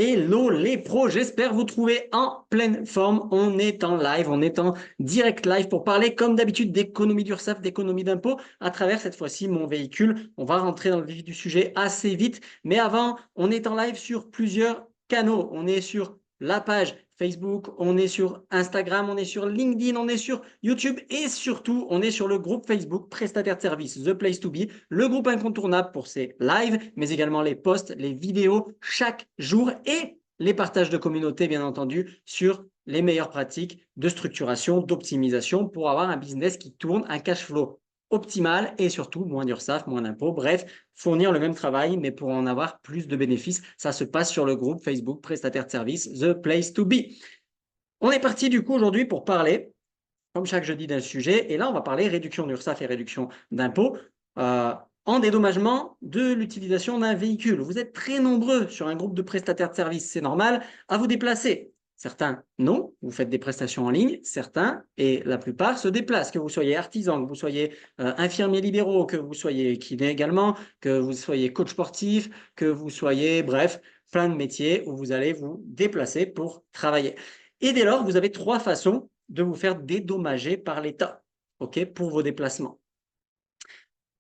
Hello les pros, j'espère vous trouver en pleine forme. On est en live, on est en direct live pour parler comme d'habitude d'économie d'URSSAF, d'économie d'impôts à travers cette fois-ci mon véhicule. On va rentrer dans le vif du sujet assez vite, mais avant, on est en live sur plusieurs canaux. On est sur la page Facebook, on est sur Instagram, on est sur LinkedIn, on est sur YouTube et surtout, on est sur le groupe Facebook prestataire de services The Place to Be, le groupe incontournable pour ces lives, mais également les posts, les vidéos chaque jour et les partages de communauté, bien entendu, sur les meilleures pratiques de structuration, d'optimisation pour avoir un business qui tourne, un cash flow optimal et surtout moins d'URSSAF, moins d'impôts. Bref, fournir le même travail, mais pour en avoir plus de bénéfices. Ça se passe sur le groupe Facebook prestataire de services The Place to Be. On est parti du coup aujourd'hui pour parler, comme chaque jeudi, d'un sujet. Et là, on va parler réduction d'URSSAF et réduction d'impôts en dédommagement de l'utilisation d'un véhicule. Vous êtes très nombreux sur un groupe de prestataires de services, c'est normal, à vous déplacer. Certains, non, vous faites des prestations en ligne. Certains, et la plupart, se déplacent. Que vous soyez artisan, que vous soyez infirmier libéraux, que vous soyez kiné également, que vous soyez coach sportif, que vous soyez, bref, plein de métiers où vous allez vous déplacer pour travailler. Et dès lors, vous avez trois façons de vous faire dédommager par l'État, ok, pour vos déplacements.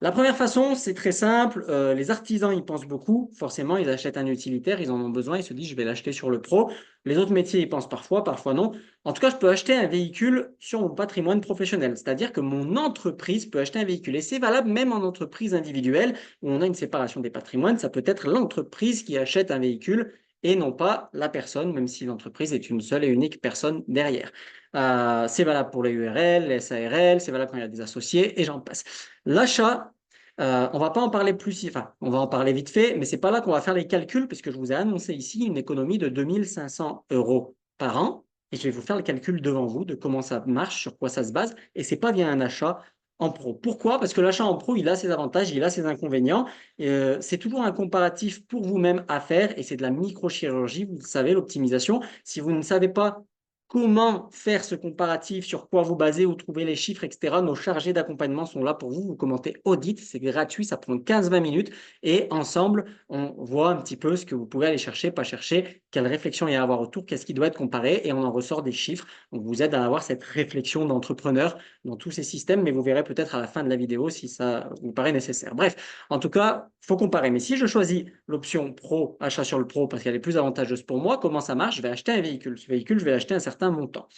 La première façon, c'est très simple. Les artisans y pensent beaucoup. Forcément, ils achètent un utilitaire, ils en ont besoin, ils se disent, je vais l'acheter sur le pro. Les autres métiers y pensent parfois, parfois non. En tout cas, je peux acheter un véhicule sur mon patrimoine professionnel. C'est-à-dire que mon entreprise peut acheter un véhicule. Et c'est valable même en entreprise individuelle où on a une séparation des patrimoines. Ça peut être l'entreprise qui achète un véhicule et non pas la personne, même si l'entreprise est une seule et unique personne derrière. C'est valable pour les URL, les SARL, c'est valable quand il y a des associés et j'en passe. L'achat, on va pas en parler plus, enfin, on va en parler vite fait, mais c'est pas là qu'on va faire les calculs, puisque je vous ai annoncé ici une économie de 2500 euros par an, et je vais vous faire le calcul devant vous de comment ça marche, sur quoi ça se base, et c'est pas via un achat en pro. Pourquoi? Parce que l'achat en pro, il a ses avantages, il a ses inconvénients. C'est toujours un comparatif pour vous-même à faire, et c'est de la microchirurgie, vous le savez, l'optimisation. Si vous ne savez pas comment faire ce comparatif, sur quoi vous basez, où trouver les chiffres, etc. Nos chargés d'accompagnement sont là pour vous. Vous commentez audit, c'est gratuit, ça prend 15-20 minutes. Et ensemble, on voit un petit peu ce que vous pouvez aller chercher, pas chercher, quelle réflexion il y a à avoir autour, qu'est-ce qui doit être comparé. Et on en ressort des chiffres. On vous aide à avoir cette réflexion d'entrepreneur dans tous ces systèmes, mais vous verrez peut-être à la fin de la vidéo si ça vous paraît nécessaire. Bref, en tout cas, il faut comparer. Mais si je choisis l'option pro, achat sur le pro, parce qu'elle est plus avantageuse pour moi, comment ça marche? Je vais acheter un véhicule. Ce véhicule, je vais l'acheter un certain montant.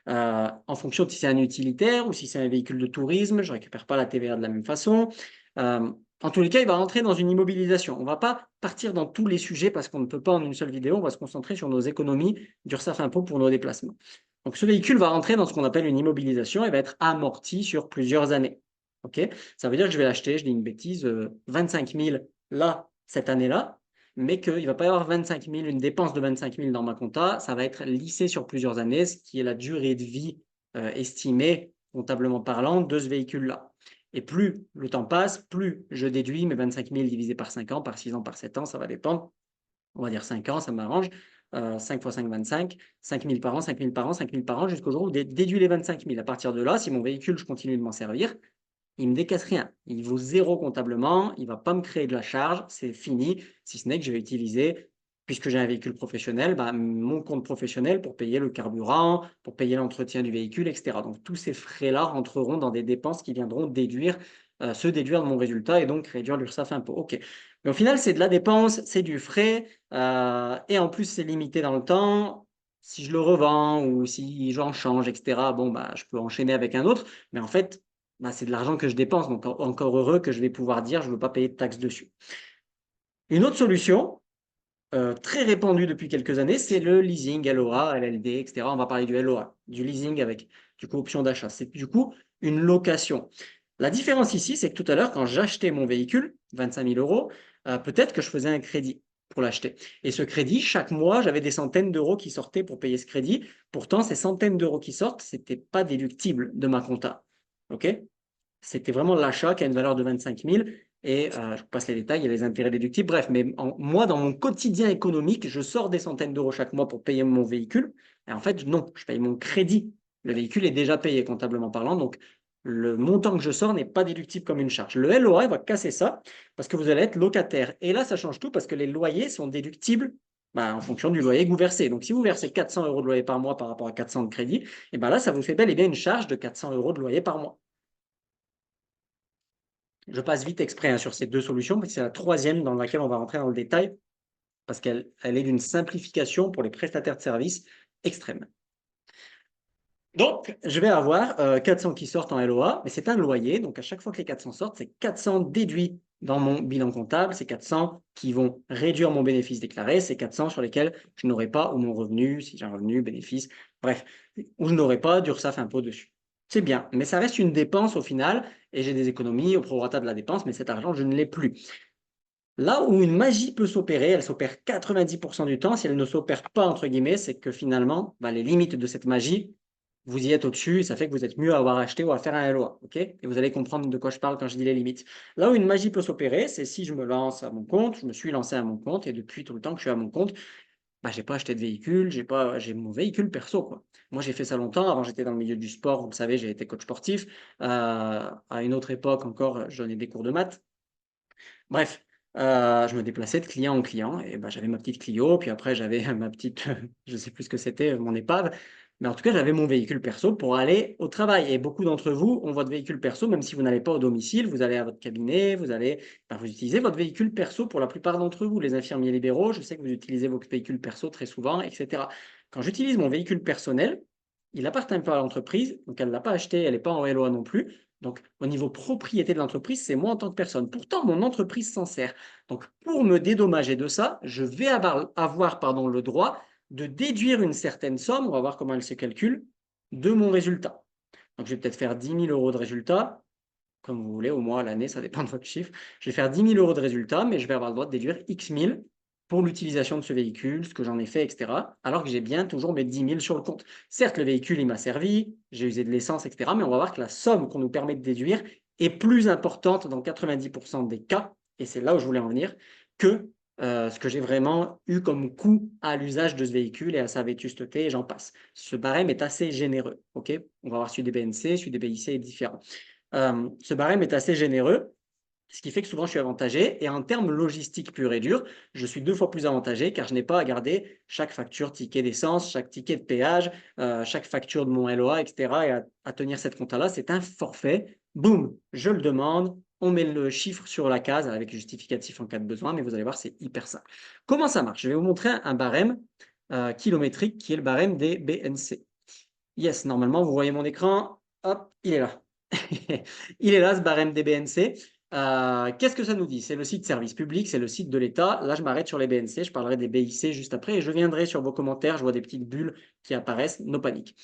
En fonction de si c'est un utilitaire ou si c'est un véhicule de tourisme, je ne récupère pas la TVA de la même façon. En tous les cas, il va rentrer dans une immobilisation. On ne va pas partir dans tous les sujets parce qu'on ne peut pas en une seule vidéo. On va se concentrer sur nos économies d'URSSAF Impôt pour nos déplacements. Donc, ce véhicule va rentrer dans ce qu'on appelle une immobilisation et va être amorti sur plusieurs années. Okay, ça veut dire que je vais l'acheter, je dis une bêtise, 25 000 là, cette année-là, mais qu'il ne va pas y avoir 25 000, une dépense de 25 000 dans ma compta, ça va être lissé sur plusieurs années, ce qui est la durée de vie estimée, comptablement parlant, de ce véhicule-là. Et plus le temps passe, plus je déduis mes 25 000 divisé par 5 ans, par 6 ans, par 7 ans, ça va dépendre. On va dire 5 ans, ça m'arrange. 5 fois 5, 25. 5 000 par an, 5 000 par an, 5 000 par an, jusqu'au jour où je déduis les 25 000. À partir de là, si mon véhicule, je continue de m'en servir, il ne me décaisse rien. Il vaut zéro comptablement, il ne va pas me créer de la charge, c'est fini, si ce n'est que je vais utiliser, puisque j'ai un véhicule professionnel, bah, mon compte professionnel pour payer le carburant, pour payer l'entretien du véhicule, etc. Donc tous ces frais-là rentreront dans des dépenses qui viendront se déduire de mon résultat et donc réduire l'URSSAF impôt. OK. Mais au final, c'est de la dépense, c'est du frais, et en plus, c'est limité dans le temps. Si je le revends ou si j'en change, etc., bon, bah, je peux enchaîner avec un autre. Mais en fait, bah, c'est de l'argent que je dépense. Donc, encore heureux que je vais pouvoir dire je ne veux pas payer de taxes dessus. Une autre solution, très répandue depuis quelques années, c'est le leasing, LOA, LLD, etc. On va parler du LOA, du leasing avec du coup option d'achat. C'est du coup une location. La différence ici, c'est que tout à l'heure, quand j'achetais mon véhicule, 25 000 euros, peut-être que je faisais un crédit pour l'acheter. Et ce crédit, chaque mois, j'avais des centaines d'euros qui sortaient pour payer ce crédit. Pourtant, ces centaines d'euros qui sortent, ce n'était pas déductible de ma compta. OK? C'était vraiment l'achat qui a une valeur de 25 000 et je vous passe les détails, il y a les intérêts déductibles. Bref, mais moi, dans mon quotidien économique, je sors des centaines d'euros chaque mois pour payer mon véhicule. Et en fait, non, je paye mon crédit. Le véhicule est déjà payé comptablement parlant, donc le montant que je sors n'est pas déductible comme une charge. Le LOA va casser ça parce que vous allez être locataire. Et là, ça change tout parce que les loyers sont déductibles En fonction du loyer que vous versez. Donc, si vous versez 400 euros de loyer par mois par rapport à 400 de crédit, et ben là, ça vous fait bel et bien une charge de 400 euros de loyer par mois. Je passe vite exprès sur ces deux solutions, parce que c'est la troisième dans laquelle on va rentrer dans le détail, parce qu'elle est d'une simplification pour les prestataires de services extrême. Donc, je vais avoir 400 qui sortent en LOA, mais c'est un loyer. Donc, à chaque fois que les 400 sortent, c'est 400 déduits dans mon bilan comptable. C'est 400 qui vont réduire mon bénéfice déclaré. C'est 400 sur lesquels je n'aurai pas, ou mon revenu, si j'ai un revenu, bénéfice, bref, où je n'aurai pas d'URSSAF impôt dessus. C'est bien, mais ça reste une dépense au final, et j'ai des économies au prorata de la dépense, mais cet argent, je ne l'ai plus. Là où une magie peut s'opérer, elle s'opère 90% du temps. Si elle ne s'opère pas, entre guillemets, c'est que finalement, les limites de cette magie, vous y êtes au-dessus, et ça fait que vous êtes mieux à avoir acheté ou à faire un LOA. Et vous allez comprendre de quoi je parle quand je dis les limites. Là où une magie peut s'opérer, c'est si je me lance à mon compte, je me suis lancé à mon compte, et depuis tout le temps que je suis à mon compte, je n'ai pas acheté de véhicule, j'ai mon véhicule perso, quoi. Moi, j'ai fait ça longtemps. Avant, j'étais dans le milieu du sport. Vous le savez, j'ai été coach sportif. À une autre époque encore, je donnais des cours de maths. Bref, je me déplaçais de client en client et j'avais ma petite Clio, puis après j'avais ma petite, je ne sais plus ce que c'était, mon épave, mais en tout cas j'avais mon véhicule perso pour aller au travail. Et beaucoup d'entre vous ont votre véhicule perso, même si vous n'allez pas au domicile, vous allez à votre cabinet, vous utilisez votre véhicule perso pour la plupart d'entre vous, les infirmiers libéraux, je sais que vous utilisez vos véhicules perso très souvent, etc. Quand j'utilise mon véhicule personnel, il appartient pas à l'entreprise, donc elle ne l'a pas acheté, elle n'est pas en LOA non plus. Donc, au niveau propriété de l'entreprise, c'est moi en tant que personne. Pourtant, mon entreprise s'en sert. Donc, pour me dédommager de ça, je vais avoir le droit de déduire une certaine somme, on va voir comment elle se calcule, de mon résultat. Donc, je vais peut-être faire 10 000 euros de résultat, comme vous voulez, au mois, à l'année, ça dépend de votre chiffre. Je vais faire 10 000 euros de résultat, mais je vais avoir le droit de déduire X 1000 pour l'utilisation de ce véhicule, ce que j'en ai fait, etc. Alors que j'ai bien toujours mes 10 000 sur le compte. Certes, le véhicule, il m'a servi, j'ai usé de l'essence, etc. Mais on va voir que la somme qu'on nous permet de déduire est plus importante dans 90% des cas, et c'est là où je voulais en venir, que ce que j'ai vraiment eu comme coût à l'usage de ce véhicule et à sa vétusteté, et j'en passe. Ce barème est assez généreux. On va voir celui des BNC, celui des BIC est différent. Ce barème est assez généreux, ce qui fait que souvent je suis avantagé. Et en termes logistiques purs et durs, je suis 2 fois plus avantagé car je n'ai pas à garder chaque facture ticket d'essence, chaque ticket de péage, chaque facture de mon LOA, etc. et à tenir cette compta-là. C'est un forfait. Boum, je le demande. On met le chiffre sur la case avec justificatif en cas de besoin, mais vous allez voir, c'est hyper simple. Comment ça marche? Je vais vous montrer un barème kilométrique qui est le barème des BNC. Yes, normalement, vous voyez mon écran. Hop, il est là. Il est là, ce barème des BNC. Qu'est-ce que ça nous dit? C'est le site service public, c'est le site de l'État. Là, je m'arrête sur les BNC, je parlerai des BIC juste après et je viendrai sur vos commentaires. Je vois des petites bulles qui apparaissent, no panique.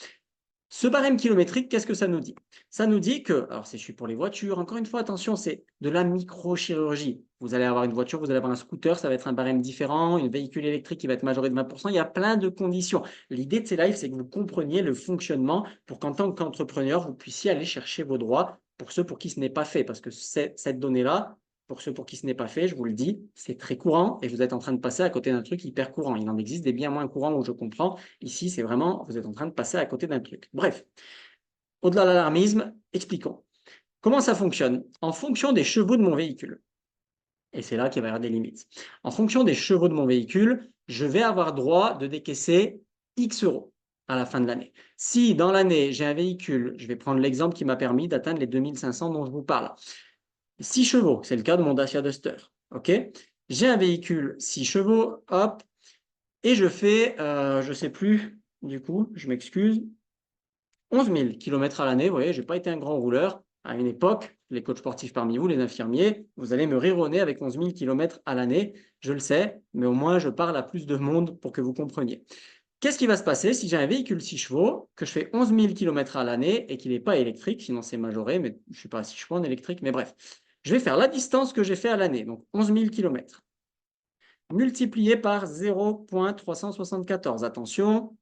Ce barème kilométrique, qu'est-ce que ça nous dit? Ça nous dit que, alors c'est celui pour les voitures, encore une fois, attention, c'est de la microchirurgie. Vous allez avoir une voiture, vous allez avoir un scooter, ça va être un barème différent, une véhicule électrique qui va être majoré de 20%. Il y a plein de conditions. L'idée de ces lives, c'est que vous compreniez le fonctionnement pour qu'en tant qu'entrepreneur, vous puissiez aller chercher vos droits pour ceux pour qui ce n'est pas fait. Parce que cette donnée-là, pour ceux pour qui ce n'est pas fait, je vous le dis, c'est très courant et vous êtes en train de passer à côté d'un truc hyper courant. Il en existe des bien moins courants où je comprends. Ici, c'est vraiment, vous êtes en train de passer à côté d'un truc. Bref, au-delà de l'alarmisme, expliquons. Comment ça fonctionne? En fonction des chevaux de mon véhicule, et c'est là qu'il va y avoir des limites. En fonction des chevaux de mon véhicule, je vais avoir droit de décaisser X euros à la fin de l'année. Si dans l'année, j'ai un véhicule, je vais prendre l'exemple qui m'a permis d'atteindre les 2500 dont je vous parle. 6 chevaux, c'est le cas de mon Dacia Duster. J'ai un véhicule 6 chevaux, hop, et je fais, je ne sais plus, du coup, je m'excuse, 11 000 km à l'année. Vous voyez, je n'ai pas été un grand rouleur. À une époque, les coachs sportifs parmi vous, les infirmiers, vous allez me rironner avec 11 000 km à l'année. Je le sais, mais au moins, je parle à plus de monde pour que vous compreniez. Qu'est-ce qui va se passer si j'ai un véhicule 6 chevaux, que je fais 11 000 km à l'année et qu'il n'est pas électrique, sinon c'est majoré, mais je ne suis pas à 6 chevaux en électrique, mais bref. Je vais faire la distance que j'ai fait à l'année, donc 11 000 km, multiplié par 0,374. Attention,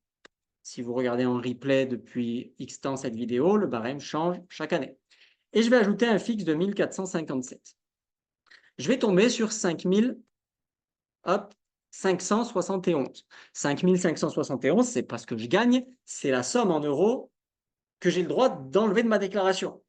si vous regardez en replay depuis X temps cette vidéo, le barème change chaque année. Et je vais ajouter un fixe de 1457. Je vais tomber sur 571. 5571, c'est pas ce que je gagne, c'est la somme en euros que j'ai le droit d'enlever de ma déclaration.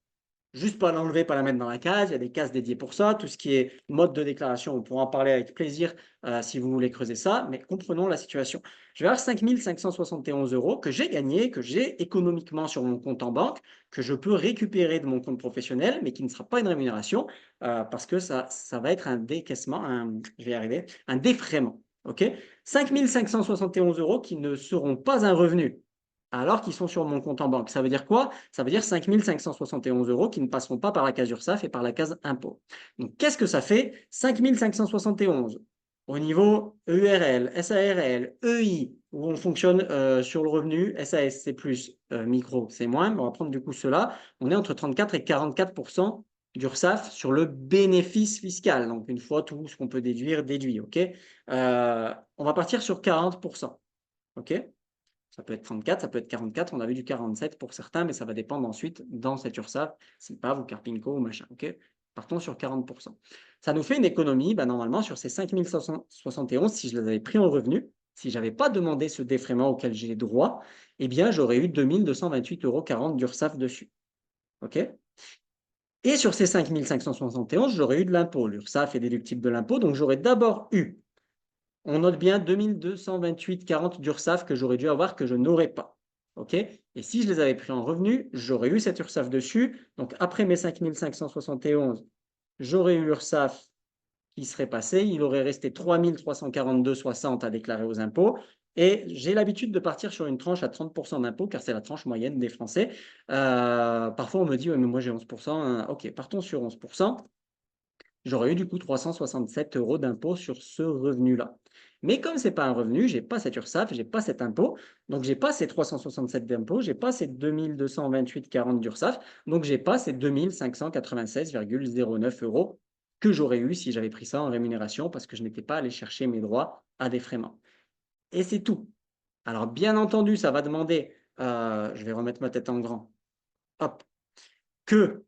Juste pas l'enlever, pas la mettre dans la case. Il y a des cases dédiées pour ça. Tout ce qui est mode de déclaration, on pourra en parler avec plaisir si vous voulez creuser ça. Mais comprenons la situation. Je vais avoir 5 571 euros que j'ai gagné, que j'ai économiquement sur mon compte en banque, que je peux récupérer de mon compte professionnel, mais qui ne sera pas une rémunération parce que ça va être un décaissement, je vais y arriver, un défraiement. OK? 5 571 euros qui ne seront pas un revenu alors qu'ils sont sur mon compte en banque. Ça veut dire quoi? Ça veut dire 5 571 euros qui ne passeront pas par la case URSSAF et par la case impôt. Donc, qu'est-ce que ça fait? 5 571 au niveau EURL, SARL, EI, où on fonctionne sur le revenu, SAS c'est plus, micro c'est moins, mais on va prendre du coup cela. On est entre 34 et 44% d'URSSAF sur le bénéfice fiscal. Donc, une fois tout ce qu'on peut déduire, déduit. OK? On va partir sur 40%. OK? Ça peut être 34, ça peut être 44, on a vu du 47 pour certains, mais ça va dépendre ensuite dans cette URSSAF, CIPAV ou Carpinco ou machin. OK? Partons sur 40%. Ça nous fait une économie, normalement, sur ces 5 571, si je les avais pris en revenu, si je n'avais pas demandé ce défraiement auquel j'ai droit, eh bien, j'aurais eu 2 228,40 euros d'URSSAF dessus. OK? Et sur ces 5 571, j'aurais eu de l'impôt. L'URSSAF est déductible de l'impôt, donc j'aurais d'abord eu, on note bien 2228,40 d'URSSAF que j'aurais dû avoir, que je n'aurais pas. OK? Et si je les avais pris en revenu, j'aurais eu cette URSSAF dessus. Donc, après mes 5 571, j'aurais eu l'URSSAF qui serait passé. Il aurait resté 3 342,60 à déclarer aux impôts. Et j'ai l'habitude de partir sur une tranche à 30% d'impôt, car c'est la tranche moyenne des Français. Parfois, on me dit, ouais, mais moi j'ai 11%. OK, partons sur 11%. J'aurais eu du coup 367 euros d'impôt sur ce revenu-là. Mais comme ce n'est pas un revenu, je n'ai pas cette URSSAF, je n'ai pas cet impôt, donc je n'ai pas ces 367 d'impôt, je n'ai pas ces 2228,40 d'URSSAF, donc je n'ai pas ces 2596,09 euros que j'aurais eu si j'avais pris ça en rémunération parce que je n'étais pas allé chercher mes droits à défraiement. Et c'est tout. Alors bien entendu, ça va demander, je vais remettre ma tête en grand, hop, que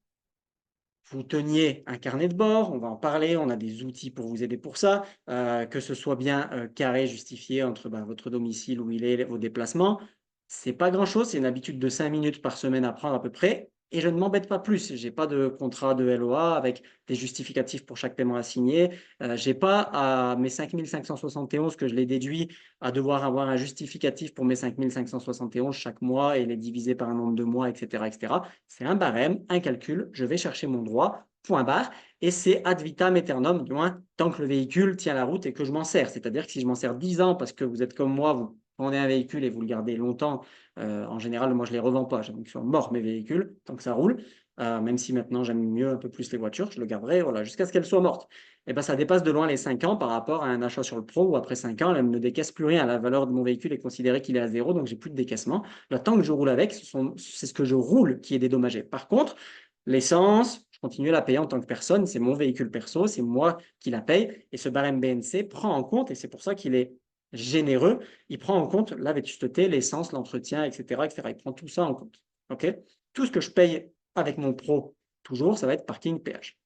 vous teniez un carnet de bord, on va en parler, on a des outils pour vous aider pour ça, que ce soit bien carré, justifié entre votre domicile où il est, vos déplacements. C'est pas grand-chose, c'est une habitude de 5 minutes par semaine à prendre à peu près. Et je ne m'embête pas plus. Je n'ai pas de contrat de LOA avec des justificatifs pour chaque paiement à signer. Je n'ai pas à mes 5 571 que je les déduis à devoir avoir un justificatif pour mes 5 571 chaque mois et les diviser par un nombre de mois, etc. etc. C'est un barème, un calcul. Je vais chercher mon droit, point barre. Et c'est ad vitam aeternum, du moins tant que le véhicule tient la route et que je m'en sers. C'est-à-dire que si je m'en sers 10 ans parce que vous êtes comme moi, vous prenez un véhicule et vous le gardez longtemps, en général, moi, je ne les revends pas. J'aime qu'ils soient morts, mes véhicules, tant que ça roule. Même si maintenant, j'aime mieux un peu plus les voitures, je le garderai voilà, jusqu'à ce qu'elles soient mortes. Et ben, ça dépasse de loin les 5 ans par rapport à un achat sur le pro où après 5 ans, elle ne décaisse plus rien. La valeur de mon véhicule est considérée qu'il est à zéro, donc j'ai plus de décaissement. Là, tant que je roule avec, c'est ce que je roule qui est dédommagé. Par contre, l'essence, je continue à la payer en tant que personne. C'est mon véhicule perso, c'est moi qui la paye. Et ce barème BNC prend en compte, et c'est pour ça qu'il est généreux, il prend en compte la vétusteté, l'essence, l'entretien, etc., etc. Il prend tout ça en compte. OK? Tout ce que je paye avec mon pro, toujours, ça va être parking péage.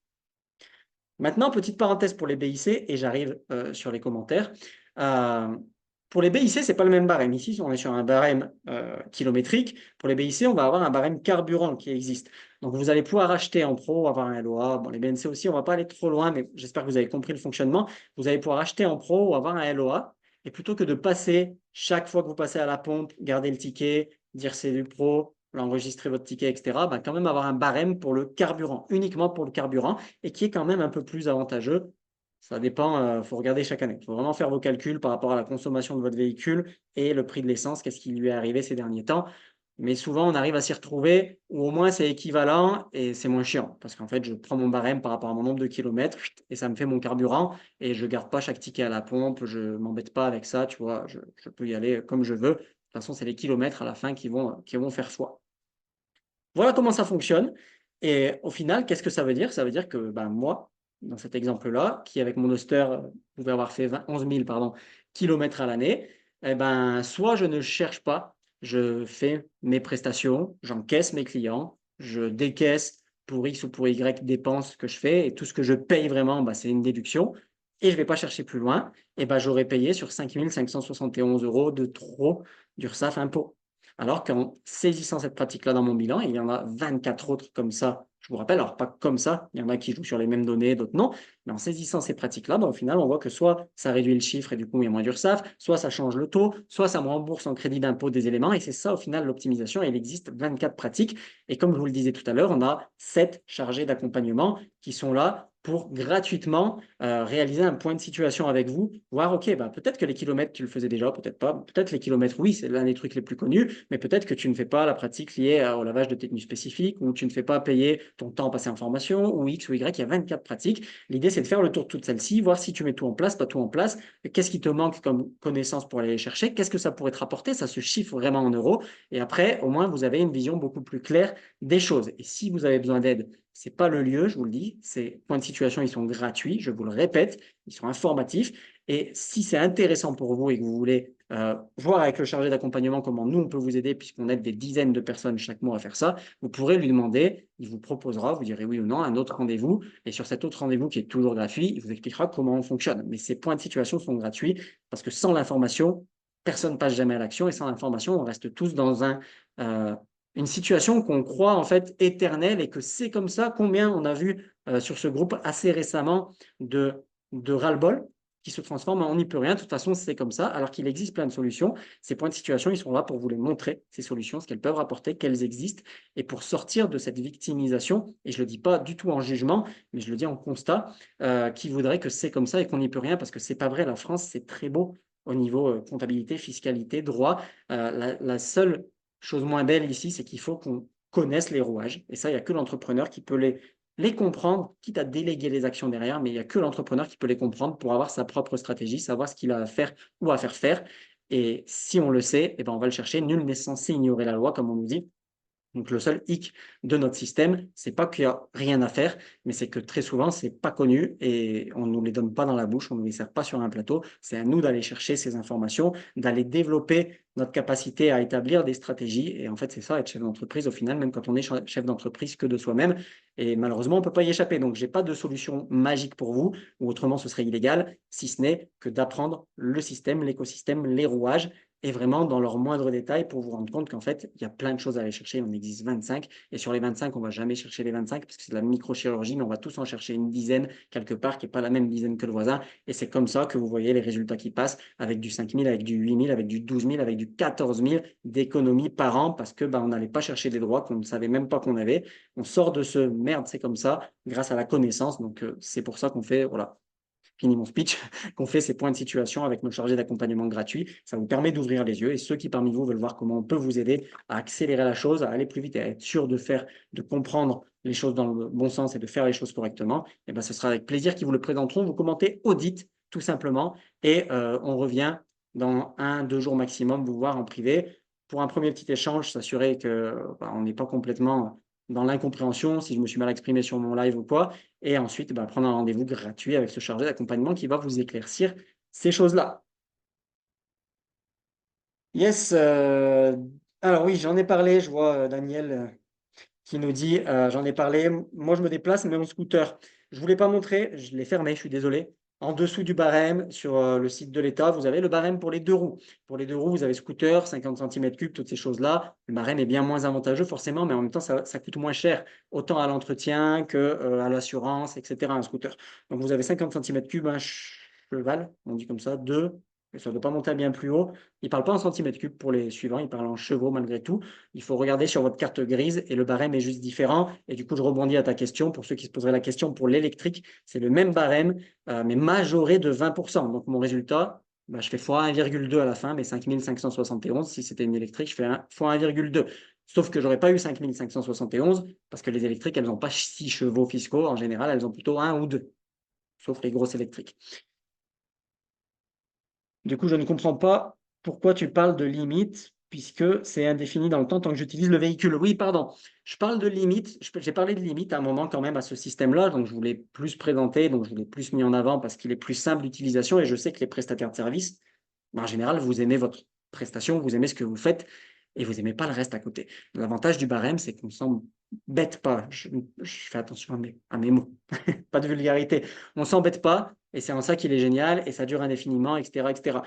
Maintenant, petite parenthèse pour les BIC, et j'arrive sur les commentaires. Pour les BIC, ce n'est pas le même barème. Ici, on est sur un barème kilométrique. Pour les BIC, on va avoir un barème carburant qui existe. Donc, vous allez pouvoir acheter en pro, avoir un LOA. Bon, les BNC aussi, on ne va pas aller trop loin, mais j'espère que vous avez compris le fonctionnement. Vous allez pouvoir acheter en pro ou avoir un LOA. Et plutôt que de passer, chaque fois que vous passez à la pompe, garder le ticket, dire c'est du pro, enregistrer votre ticket, etc., quand même avoir un barème pour le carburant, uniquement pour le carburant, et qui est quand même un peu plus avantageux. Ça dépend, il faut regarder chaque année. Il faut vraiment faire vos calculs par rapport à la consommation de votre véhicule et le prix de l'essence, qu'est-ce qui lui est arrivé ces derniers temps. Mais souvent, on arrive à s'y retrouver, ou au moins c'est équivalent et c'est moins chiant. Parce qu'en fait, je prends mon barème par rapport à mon nombre de kilomètres et ça me fait mon carburant et je ne garde pas chaque ticket à la pompe, je ne m'embête pas avec ça, tu vois, je peux y aller comme je veux. De toute façon, c'est les kilomètres à la fin qui vont faire foi. Voilà comment ça fonctionne. Et au final, qu'est-ce que ça veut dire? Ça veut dire que moi, dans cet exemple-là, qui avec mon Oster pouvait avoir fait 11 000 kilomètres à l'année, soit je ne cherche pas, je fais mes prestations, j'encaisse mes clients, je décaisse pour X ou pour Y dépenses que je fais, et tout ce que je paye vraiment, c'est une déduction, et je ne vais pas chercher plus loin, et j'aurais payé sur 5 571 euros de trop d'URSSAF impôt. Alors qu'en saisissant cette pratique-là dans mon bilan, il y en a 24 autres comme ça Je vous rappelle, alors pas comme ça, il y en a qui jouent sur les mêmes données, d'autres non, mais en saisissant ces pratiques-là, au final, on voit que soit ça réduit le chiffre et du coup, il y a moins d'URSSAF, soit ça change le taux, soit ça me rembourse en crédit d'impôt des éléments. Et c'est ça, au final, l'optimisation. Il existe 24 pratiques. Et comme je vous le disais tout à l'heure, on a 7 chargés d'accompagnement qui sont là pour gratuitement réaliser un point de situation avec vous, voir, OK, bah, peut-être que les kilomètres, tu le faisais déjà, peut-être pas. Peut-être les kilomètres, oui, c'est l'un des trucs les plus connus, mais peut-être que tu ne fais pas la pratique liée au lavage de tétanies spécifique, ou tu ne fais pas payer ton temps passé en formation, ou X ou Y, il y a 24 pratiques. L'idée, c'est de faire le tour de toutes celles-ci, voir si tu mets tout en place, pas tout en place, qu'est-ce qui te manque comme connaissance pour aller les chercher, qu'est-ce que ça pourrait te rapporter, ça se chiffre vraiment en euros, et après, au moins, vous avez une vision beaucoup plus claire des choses. Et si vous avez besoin d'aide, ce n'est pas le lieu, je vous le dis, ces points de situation, ils sont gratuits, je vous le répète, ils sont informatifs, et si c'est intéressant pour vous et que vous voulez voir avec le chargé d'accompagnement comment nous, on peut vous aider, puisqu'on aide des dizaines de personnes chaque mois à faire ça, vous pourrez lui demander, il vous proposera, vous direz oui ou non, un autre rendez-vous, et sur cet autre rendez-vous qui est toujours gratuit, il vous expliquera comment on fonctionne. Mais ces points de situation sont gratuits, parce que sans l'information, personne ne passe jamais à l'action, et sans l'information, on reste tous dans une situation qu'on croit en fait éternelle, et que c'est comme ça. Combien on a vu sur ce groupe assez récemment de ras-le-bol qui se transforme en on n'y peut rien, de toute façon c'est comme ça, alors qu'il existe plein de solutions. Ces points de situation, ils sont là pour vous les montrer, ces solutions, ce qu'elles peuvent rapporter, qu'elles existent, et pour sortir de cette victimisation, et je ne le dis pas du tout en jugement, mais je le dis en constat, qui voudrait que c'est comme ça et qu'on n'y peut rien, parce que c'est pas vrai. La France, c'est très beau au niveau comptabilité, fiscalité, droit. La seule chose moins belle ici, c'est qu'il faut qu'on connaisse les rouages, et ça, il n'y a que l'entrepreneur qui peut les comprendre, quitte à déléguer les actions derrière, mais il n'y a que l'entrepreneur qui peut les comprendre pour avoir sa propre stratégie, savoir ce qu'il a à faire ou à faire faire. Et si on le sait, eh ben on va le chercher. Nul n'est censé ignorer la loi, comme on nous dit. Donc le seul hic de notre système, c'est pas qu'il n'y a rien à faire, mais c'est que très souvent, c'est pas connu et on ne nous les donne pas dans la bouche, on ne nous les sert pas sur un plateau. C'est à nous d'aller chercher ces informations, d'aller développer notre capacité à établir des stratégies. Et en fait, c'est ça, être chef d'entreprise, au final, même quand on est chef d'entreprise que de soi-même. Et malheureusement, on ne peut pas y échapper. Donc, je n'ai pas de solution magique pour vous, ou autrement, ce serait illégal, si ce n'est que d'apprendre le système, l'écosystème, les rouages, et vraiment dans leurs moindres détails pour vous rendre compte qu'en fait, il y a plein de choses à aller chercher. On existe 25, et sur les 25, on ne va jamais chercher les 25 parce que c'est de la microchirurgie, mais on va tous en chercher une dizaine quelque part qui n'est pas la même dizaine que le voisin. Et c'est comme ça que vous voyez les résultats qui passent avec du 5 000, avec du 8 000, avec du 12 000, avec du 14 000 d'économies par an parce que on n'allait pas chercher des droits qu'on ne savait même pas qu'on avait. On sort de ce merde, c'est comme ça, grâce à la connaissance. Donc, c'est pour ça qu'on fait, voilà, fini mon speech, qu'on fait ces points de situation avec nos chargés d'accompagnement gratuits. Ça vous permet d'ouvrir les yeux, et ceux qui parmi vous veulent voir comment on peut vous aider à accélérer la chose, à aller plus vite et à être sûr de comprendre les choses dans le bon sens et de faire les choses correctement, et ben, ce sera avec plaisir qu'ils vous le présenteront. Vous commentez audit tout simplement, et on revient dans 1-2 jours maximum vous voir en privé pour un premier petit échange, s'assurer que on n'est pas complètement dans l'incompréhension, si je me suis mal exprimé sur mon live ou quoi, et ensuite prendre un rendez-vous gratuit avec ce chargé d'accompagnement qui va vous éclaircir ces choses-là. Yes, alors oui, j'en ai parlé, je vois Daniel qui nous dit, j'en ai parlé, moi je me déplace, mais en scooter. Je ne vous l'ai pas montré, je l'ai fermé, je suis désolé. En dessous du barème, sur le site de l'État, vous avez le barème pour les 2 roues. Pour les 2 roues, vous avez scooter, 50 cm3, toutes ces choses-là. Le barème est bien moins avantageux forcément, mais en même temps, ça coûte moins cher, autant à l'entretien qu'à l'assurance, etc. Un scooter. Donc vous avez 50 cm3, un cheval, on dit comme ça, deux, et ça ne doit pas monter à bien plus haut. Il ne parle pas en centimètres cubes pour les suivants, il parle en chevaux malgré tout. Il faut regarder sur votre carte grise et le barème est juste différent. Et du coup, je rebondis à ta question. Pour ceux qui se poseraient la question pour l'électrique, c'est le même barème, mais majoré de 20%. Donc, mon résultat, je fais fois 1,2 à la fin, mais 5571. Si c'était une électrique, je fais fois 1,2. Sauf que je n'aurais pas eu 5571 parce que les électriques, elles n'ont pas 6 chevaux fiscaux. En général, elles ont plutôt 1 ou 2, sauf les grosses électriques. Du coup, je ne comprends pas pourquoi tu parles de limite, puisque c'est indéfini dans le temps tant que j'utilise le véhicule. Oui, pardon. Je parle de limite. J'ai parlé de limite à un moment quand même à ce système-là. Donc, je voulais plus présenter, donc je voulais plus mis en avant parce qu'il est plus simple d'utilisation. Et je sais que les prestataires de services, en général, vous aimez votre prestation, vous aimez ce que vous faites et vous n'aimez pas le reste à côté. L'avantage du barème, c'est qu'on ne s'embête pas. Je fais attention à mes mots. Pas de vulgarité. On ne s'embête pas et c'est en ça qu'il est génial et ça dure indéfiniment, etc. etc.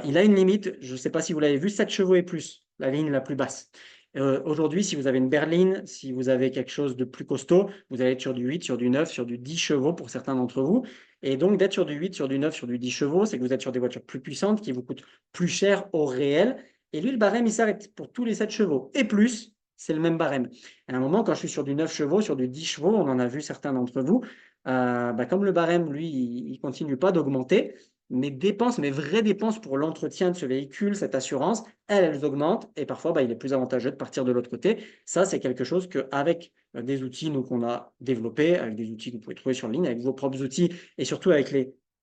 Il a une limite, je ne sais pas si vous l'avez vu, 7 chevaux et plus, la ligne la plus basse. Aujourd'hui, si vous avez une berline, si vous avez quelque chose de plus costaud, vous allez être sur du 8, sur du 9, sur du 10 chevaux pour certains d'entre vous. Et donc, d'être sur du 8, sur du 9, sur du 10 chevaux, c'est que vous êtes sur des voitures plus puissantes qui vous coûtent plus cher au réel. Et lui, le barème, il s'arrête pour tous les 7 chevaux. Et plus, c'est le même barème. À un moment, quand je suis sur du 9 chevaux, sur du 10 chevaux, on en a vu certains d'entre vous, comme le barème, lui, il continue pas d'augmenter, mes dépenses, mes vraies dépenses pour l'entretien de ce véhicule, cette assurance, elles augmentent et parfois, il est plus avantageux de partir de l'autre côté. Ça, c'est quelque chose qu'avec des outils nous qu'on a développés, avec des outils que vous pouvez trouver sur ligne, avec vos propres outils et surtout avec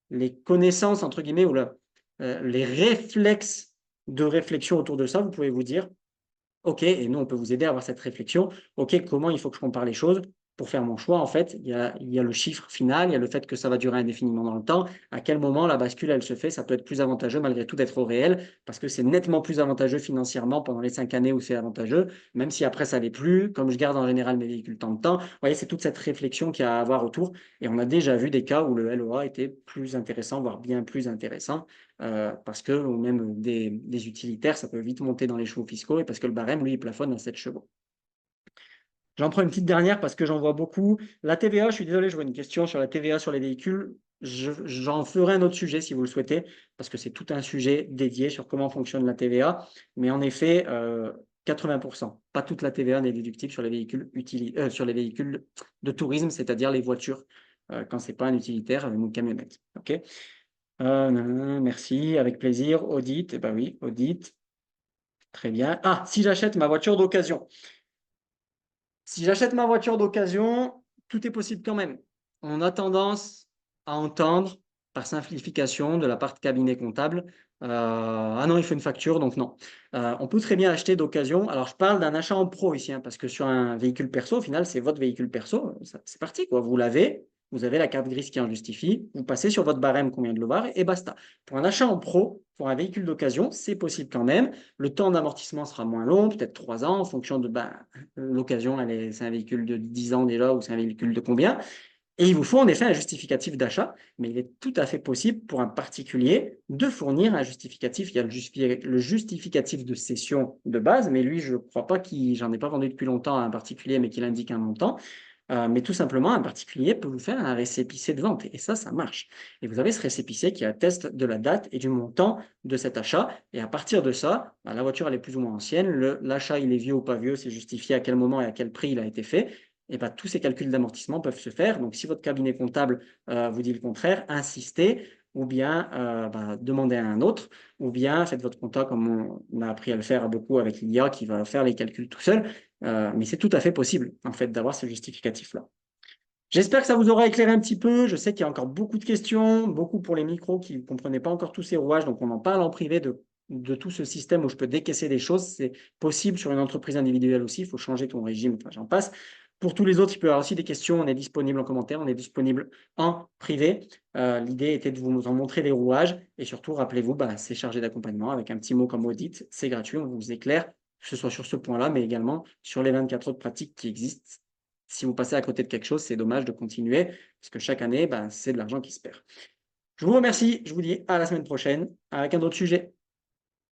les connaissances, entre guillemets, ou les réflexes de réflexion autour de ça, vous pouvez vous dire, OK, et nous, on peut vous aider à avoir cette réflexion. OK, comment il faut que je compare les choses pour faire mon choix? En fait, il y a le chiffre final, il y a le fait que ça va durer indéfiniment dans le temps. À quel moment la bascule, elle se fait? Ça peut être plus avantageux malgré tout d'être au réel parce que c'est nettement plus avantageux financièrement pendant les 5 années où c'est avantageux, même si après ça l'est plus. Comme je garde en général mes véhicules tant de temps, vous voyez, c'est toute cette réflexion qu'il y a à avoir autour. Et on a déjà vu des cas où le LOA était plus intéressant, voire bien plus intéressant parce que ou même des utilitaires, ça peut vite monter dans les chevaux fiscaux et parce que le barème, lui, il plafonne à 7 chevaux. J'en prends une petite dernière parce que j'en vois beaucoup. La TVA, je suis désolé, je vois une question sur la TVA sur les véhicules. J'en ferai un autre sujet si vous le souhaitez, parce que c'est tout un sujet dédié sur comment fonctionne la TVA. Mais en effet, 80%, pas toute la TVA n'est déductible sur les véhicules sur les véhicules de tourisme, c'est-à-dire les voitures, quand ce n'est pas un utilitaire, une camionnette. OK? Merci, avec plaisir. Audit, eh ben oui, audit. Très bien. Ah, si j'achète ma voiture d'occasion. Si j'achète ma voiture d'occasion, tout est possible quand même. On a tendance à entendre, par simplification, de la part de cabinet comptable, ah non, il faut une facture, donc non. On peut très bien acheter d'occasion. Alors, je parle d'un achat en pro ici, hein, parce que sur un véhicule perso, au final, c'est votre véhicule perso. C'est parti, quoi. Vous l'avez, vous avez la carte grise qui en justifie, vous passez sur votre barème qu'on vient de le voir, et basta. Pour un achat en pro, pour un véhicule d'occasion, c'est possible quand même. Le temps d'amortissement sera moins long, peut-être 3 ans, en fonction de l'occasion, c'est un véhicule de 10 ans déjà ou c'est un véhicule de combien. Et il vous faut en effet un justificatif d'achat, mais il est tout à fait possible pour un particulier de fournir un justificatif. Il y a le justificatif de cession de base, mais lui, je ne crois pas j'en ai pas vendu depuis longtemps à un particulier, mais qu'il indique un montant. Mais tout simplement, un particulier peut vous faire un récépissé de vente. Et ça marche. Et vous avez ce récépissé qui atteste de la date et du montant de cet achat. Et à partir de ça, la voiture, elle est plus ou moins ancienne. L'achat, il est vieux ou pas vieux, c'est justifié à quel moment et à quel prix il a été fait. Et tous ces calculs d'amortissement peuvent se faire. Donc, si votre cabinet comptable vous dit le contraire, insistez ou bien demandez à un autre, ou bien faites votre compta comme on a appris à le faire beaucoup avec l'IA qui va faire les calculs tout seul. Mais c'est tout à fait possible, en fait, d'avoir ce justificatif-là. J'espère que ça vous aura éclairé un petit peu. Je sais qu'il y a encore beaucoup de questions, beaucoup pour les micros qui ne comprenaient pas encore tous ces rouages, donc on en parle en privé de tout ce système où je peux décaisser des choses. C'est possible sur une entreprise individuelle aussi, il faut changer ton régime, enfin, j'en passe. Pour tous les autres, il peut y avoir aussi des questions. On est disponible en commentaire, on est disponible en privé. L'idée était de vous en montrer les rouages et surtout, rappelez-vous, c'est chargé d'accompagnement avec un petit mot comme audit. C'est gratuit, on vous éclaire, que ce soit sur ce point-là, mais également sur les 24 autres pratiques qui existent. Si vous passez à côté de quelque chose, c'est dommage de continuer parce que chaque année, c'est de l'argent qui se perd. Je vous remercie. Je vous dis à la semaine prochaine avec un autre sujet.